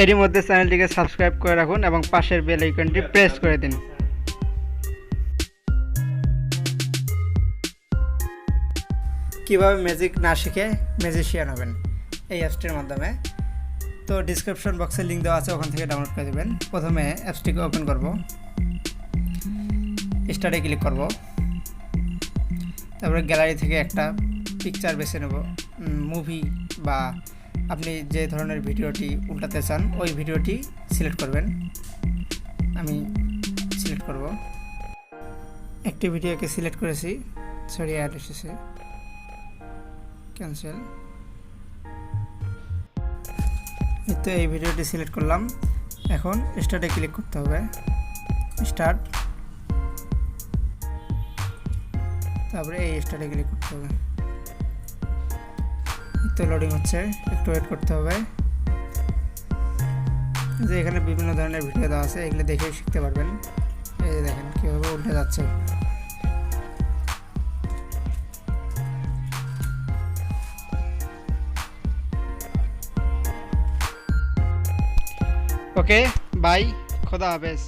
এরই মধ্যে চ্যানেলটিকে সাবস্ক্রাইব করে রাখুন এবং পাশের বেল আইকনটি প্রেস করে দিন। কিভাবে ম্যাজিক না শিখে ম্যাজিশিয়ান হবেন এই অ্যাপসটির মাধ্যমে। তো ডিসক্রিপশন বক্সে লিঙ্ক দেওয়া আছে, ওখান থেকে ডাউনলোড করে দেবেন। প্রথমে অ্যাপসটিকে ওপেন করব, স্টার্টে ক্লিক করব, তারপরে গ্যালারি থেকে একটা পিকচার বেছে নেব, মুভি বা আপনি যে ধরনের ভিডিওটি উল্টাতে চান ওই ভিডিওটি সিলেক্ট করবেন। আমি সিলেক্ট করব, একটি ভিডিওকে সিলেক্ট করেছি, সরি অ্যাড এসেছে, ক্যান্সেল। তো এই ভিডিওটি সিলেক্ট করলাম, এখন স্টার্টে ক্লিক করতে হবে, স্টার্ট, তারপরে এই স্টার্টে ক্লিক করতে হবে। তো লোডিং হচ্ছে, একটু ওয়েট করতে হবে। যে এখানে বিভিন্ন ধরনের ভিডিও দেওয়া আছে, এগুলো দেখে শিখতে পারবেন। এই যে দেখেন কীভাবে উল্টে যাচ্ছে। ওকে বাই, খোদা হাফেজ।